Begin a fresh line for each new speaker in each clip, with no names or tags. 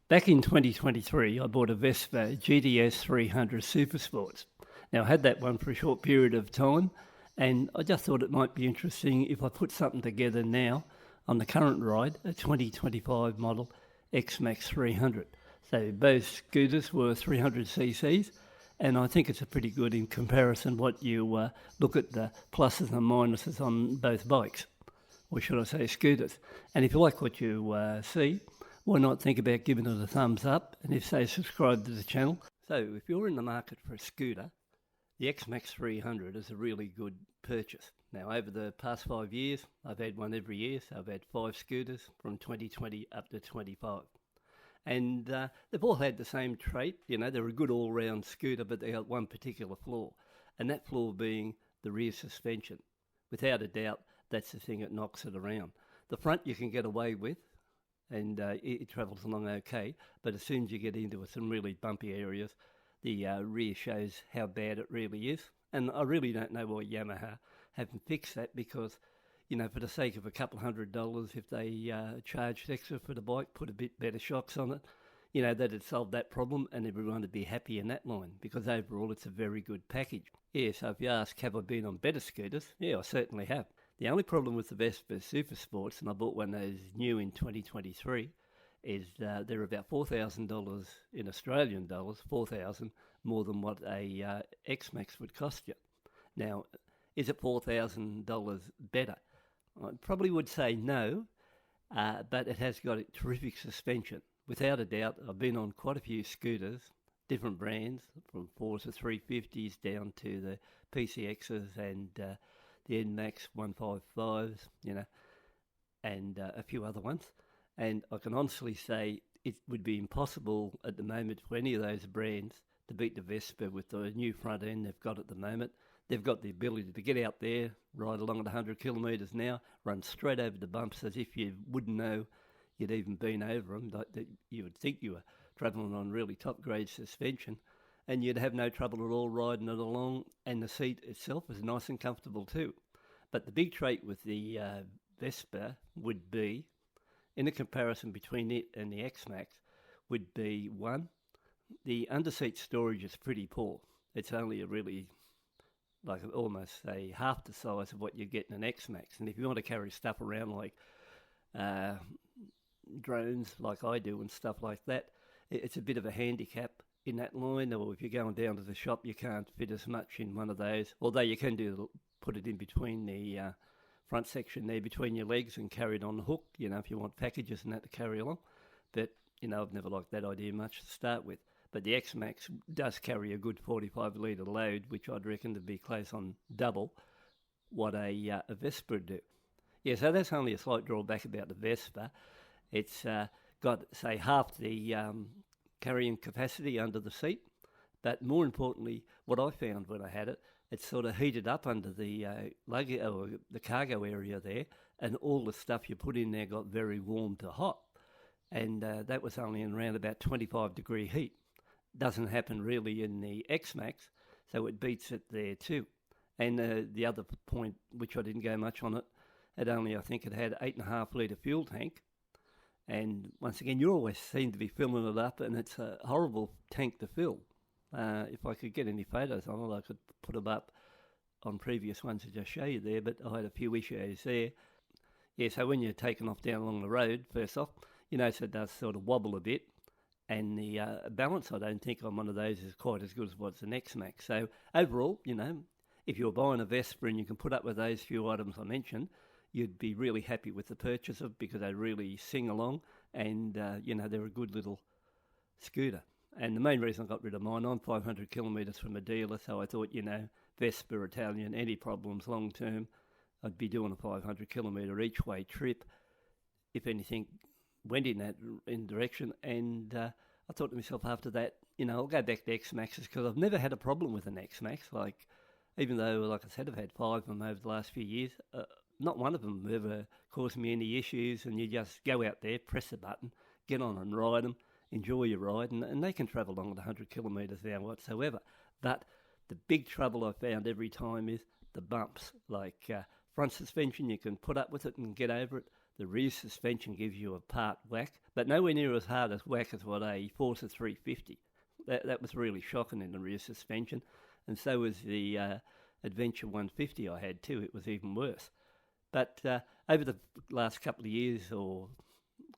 Back in 2023, I bought a Vespa GTS 300 SuperSports. Now, I had that one for a short period of time, and I just thought it might be interesting if I put something together now on the current ride, a 2025 model Xmax 300. So both scooters were 300 cc's, and I think it's a pretty good in comparison what you look at the pluses and minuses on both bikes, or should I say scooters. And if you like what you see, why not think about giving it a thumbs up, and if so, subscribe to the channel. So if you're in the market for a scooter, the Xmax 300 is a really good purchase. Now, over the past 5 years, I've had one every year, so I've had 5 scooters from 2020 up to 25. And they've all had the same trait. You know, they're a good all-round scooter, but they got one particular flaw, and that flaw being the rear suspension. Without a doubt, that's the thing that knocks it around. The front you can get away with, and it travels along okay, but as soon as you get into some really bumpy areas, the rear shows how bad it really is. And I really don't know why Yamaha haven't fixed that, because, you know, for the sake of a couple $100, if they charged extra for the bike, put a bit better shocks on it, you know, that'd solve that problem and everyone would be happy in that line, because overall it's a very good package. Yeah, so if you ask, have I been on better scooters? Yeah, I certainly have. The only problem with the Vespa SuperSports, and I bought one of those new in 2023, is they're about $4,000 in Australian dollars, $4,000 more than what a Xmax would cost you. Now, is it $4,000 better? I probably would say no, but it has got a terrific suspension. Without a doubt, I've been on quite a few scooters, different brands, from 4s to 350s down to the PCXs and the NMAX 155s, you know, and a few other ones. And I can honestly say it would be impossible at the moment for any of those brands to beat the Vespa with the new front end they've got at the moment. They've got the ability to get out there, ride along at 100 kilometres an hour, run straight over the bumps as if you wouldn't know you'd even been over them. Like that, you would think you were travelling on really top-grade suspension, and you'd have no trouble at all riding it along, and the seat itself is nice and comfortable too. But the big trait with the Vespa would be, in a comparison between it and the Xmax, would be, one, the underseat storage is pretty poor. It's only a really, like almost say half the size of what you get in an Xmax. And if you want to carry stuff around like drones like I do and stuff like that, it's a bit of a handicap in that line. Or if you're going down to the shop, you can't fit as much in one of those, although you can put it in between the front section there between your legs and carry it on the hook, you know, if you want packages and that to carry along. But, you know, I've never liked that idea much to start with. But the Xmax does carry a good 45 litre load, which I'd reckon to be close on double what a Vespa would do. Yeah, so that's only a slight drawback about the Vespa. It's got, say, half the carrying capacity under the seat. But more importantly, what I found when I had it, it's sort of heated up under the luggage or the cargo area there, and all the stuff you put in there got very warm to hot. And that was only in around about 25-degree heat. Doesn't happen really in the Xmax, so it beats it there too. And the other point, which I didn't go much on it, I think it had 8.5 litre fuel tank. And once again, you always seem to be filling it up, and it's a horrible tank to fill. If I could get any photos on it, I could put them up on previous ones to just show you there, but I had a few issues there. Yeah, so when you're taking off down along the road, first off, you notice it does sort of wobble a bit, and the balance, I don't think on one of those is quite as good as what's an Xmax. So overall, you know, if you're buying a Vespa and you can put up with those few items I mentioned, you'd be really happy with the purchase of, because they really sing along, and, you know, they're a good little scooter. And the main reason I got rid of mine, I'm 500 kilometres from a dealer, so I thought, you know, Vespa, Italian, any problems long term, I'd be doing a 500 kilometre each way trip, if anything went in that direction. And I thought to myself after that, you know, I'll go back to Xmaxes, because I've never had a problem with an Xmax. Like, even though, like I said, I've had 5 of them over the last few years, not one of them ever caused me any issues. And you just go out there, press the button, get on and ride them, enjoy your ride, and they can travel along at 100 kilometres an hour whatsoever. But the big trouble I found every time is the bumps. Like front suspension, you can put up with it and get over it. the rear suspension gives you a part whack, but nowhere near as hard as whack as what a Forza 350. That was really shocking in the rear suspension, and so was the Adventure 150 I had too. It was even worse. But over the last couple of years, or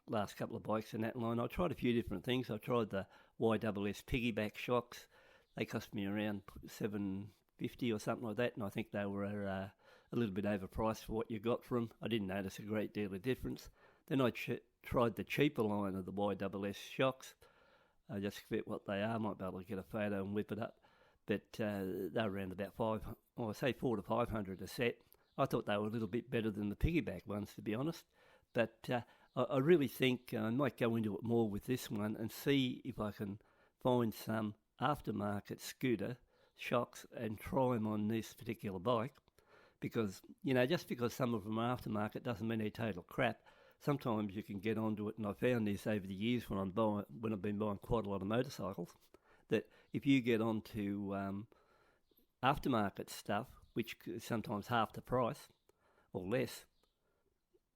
last couple of bikes in that line, I tried a few different things. I tried the YSS piggyback shocks. They cost me around $750 or something like that, and I think they were a little bit overpriced for what you got for them. I didn't notice a great deal of difference. Then I tried the cheaper line of the YSS shocks. I just forget what they are. I might be able to get a photo and whip it up. But they're around about $400 to $500 a set. I thought they were a little bit better than the piggyback ones, to be honest. But I really think I might go into it more with this one and see if I can find some aftermarket scooter shocks and try them on this particular bike. Because, just because some of them are aftermarket doesn't mean they're total crap. Sometimes you can get onto it, and I found this over the years when I've been buying quite a lot of motorcycles, that if you get onto aftermarket stuff, which is sometimes half the price or less,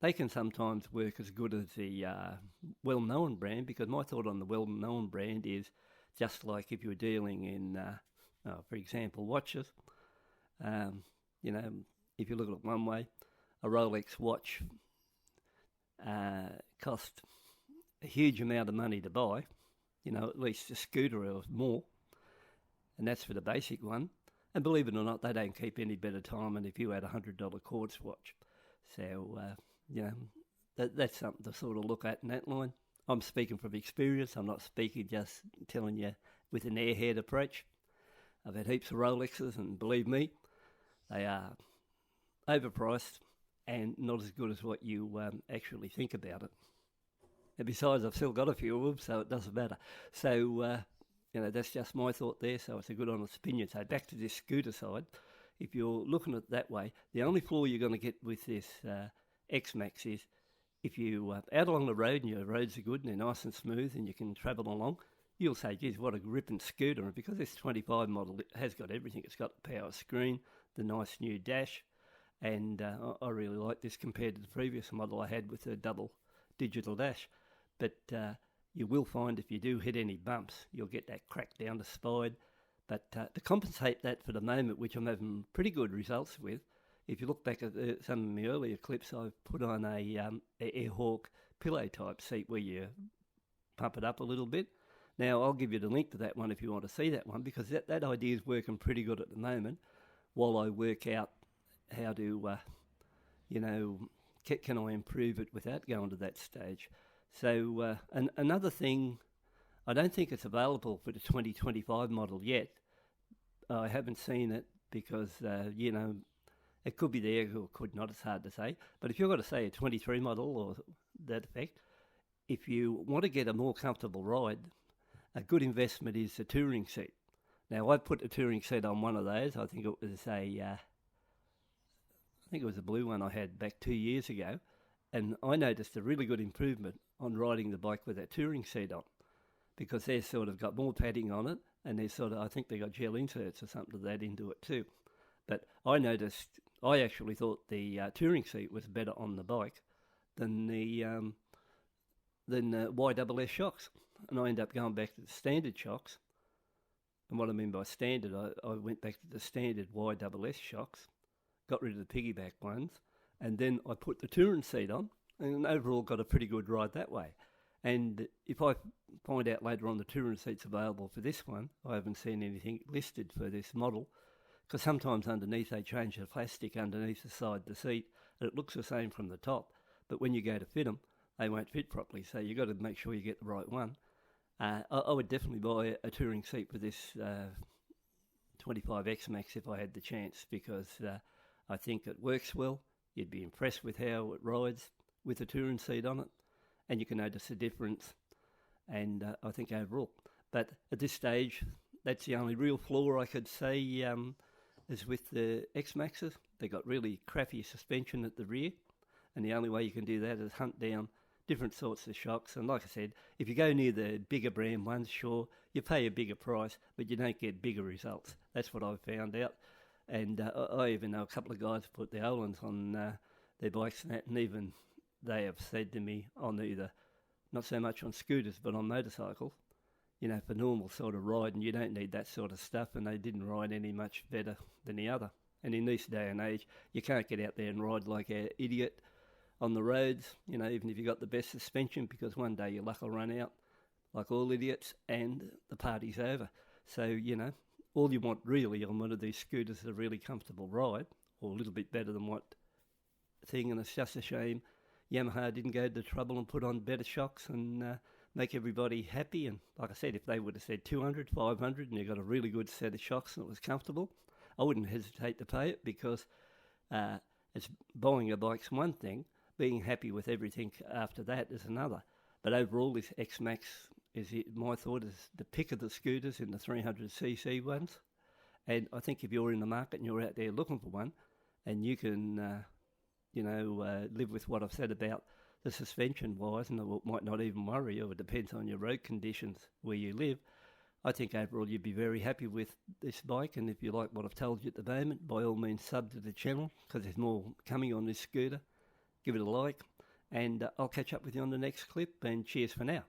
they can sometimes work as good as the well-known brand, because my thought on the well-known brand is just like if you're dealing in, for example, watches. If you look at it one way, a Rolex watch cost a huge amount of money to buy, at least a scooter or more, and that's for the basic one. And believe it or not, they don't keep any better time than if you had a $100 quartz watch. So, that's something to sort of look at in that line. I'm speaking from experience. I'm not speaking just telling you with an airhead approach. I've had heaps of Rolexes, and believe me, they are overpriced and not as good as what you actually think about it. And besides, I've still got a few of them, so it doesn't matter. So, that's just my thought there, so it's a good honest opinion. So back to this scooter side, if you're looking at it that way, the only flaw you're going to get with this Xmax is if you out along the road and your roads are good and they're nice and smooth and you can travel along, you'll say, geez, what a gripping scooter. And because this 25 model has got everything, it's got the power screen, the nice new dash, and I really like this compared to the previous model I had with the double digital dash. But you will find if you do hit any bumps, you'll get that crack down the spine. But to compensate that for the moment, which I'm having pretty good results with, if you look back at some of my earlier clips, I've put on a Airhawk pillow type seat where you pump it up a little bit. Now, I'll give you the link to that one if you want to see that one, because that idea is working pretty good at the moment while I work out how to, can I improve it without going to that stage. So another thing, I don't think it's available for the 2025 model yet. I haven't seen it because, it could be there or could not, it's hard to say. But if you've got to say a 23 model or that effect, if you want to get a more comfortable ride, a good investment is a touring seat. Now, I put a touring seat on one of those. I think it was a blue one I had back 2 years ago. And I noticed a really good improvement on riding the bike with that touring seat on, because they've sort of got more padding on it, and I think they got gel inserts or something of that into it too. But I actually thought the touring seat was better on the bike than the YSS shocks, and I ended up going back to the standard shocks. And what I mean by standard, I went back to the standard YSS shocks, got rid of the piggyback ones, and then I put the touring seat on, and overall got a pretty good ride that way. And if I find out later on the touring seat's available for this one, I haven't seen anything listed for this model, because sometimes underneath they change the plastic underneath the side of the seat, and it looks the same from the top, but when you go to fit them, they won't fit properly, so you've got to make sure you get the right one. I would definitely buy a touring seat for this 25 Xmax if I had the chance, because I think it works well. You'd be impressed with how it rides with a touring seat on it, and you can notice the difference, and I think overall. But at this stage, that's the only real flaw I could say is with the Xmaxes. They got really crappy suspension at the rear, and the only way you can do that is hunt down different sorts of shocks. And like I said, if you go near the bigger brand ones, sure, you pay a bigger price, but you don't get bigger results. That's what I've found out. And I even know a couple of guys put the Olins on their bikes and that, and even they have said to me on either, not so much on scooters, but on motorcycles, for normal sort of riding, you don't need that sort of stuff, and they didn't ride any much better than the other. And in this day and age, you can't get out there and ride like an idiot on the roads, even if you've got the best suspension, because one day your luck will run out, like all idiots, and the party's over. So, all you want really on one of these scooters is a really comfortable ride, or a little bit better than what thing, and it's just a shame Yamaha didn't go to the trouble and put on better shocks and make everybody happy. And like I said, if they would have said 200, 500 and you got a really good set of shocks and it was comfortable, I wouldn't hesitate to pay it, because it's buying a bike's one thing, being happy with everything after that is another. But overall, this Xmax my thought is the pick of the scooters in the 300cc ones. And I think if you're in the market and you're out there looking for one, and you can live with what I've said about the suspension-wise, and it might not even worry you, it depends on your road conditions where you live, I think overall you'd be very happy with this bike. And if you like what I've told you at the moment, by all means sub to the channel, because there's more coming on this scooter. Give it a like, and I'll catch up with you on the next clip, and cheers for now.